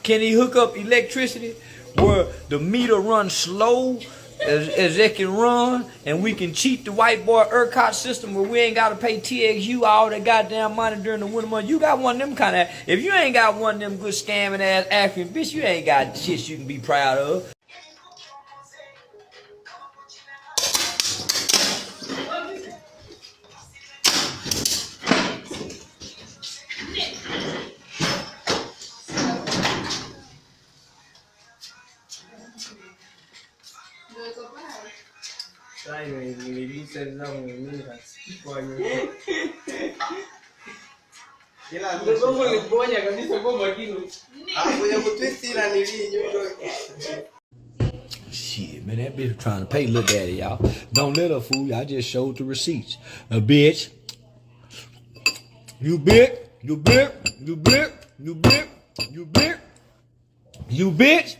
Can he hook up electricity where the meter runs slow as it can run, and we can cheat the white boy ERCOT system where we ain't got to pay TXU all that goddamn money during the winter months? You got one of them kind of, if you ain't got one of them good scamming ass African, bitch, you ain't got shit you can be proud of. Shit, man, that bitch trying to pay little daddy, y'all. Don't let her fool you. I just showed the receipts. A bitch. You bitch. You bitch. You bitch. You bitch. You bitch. You bitch.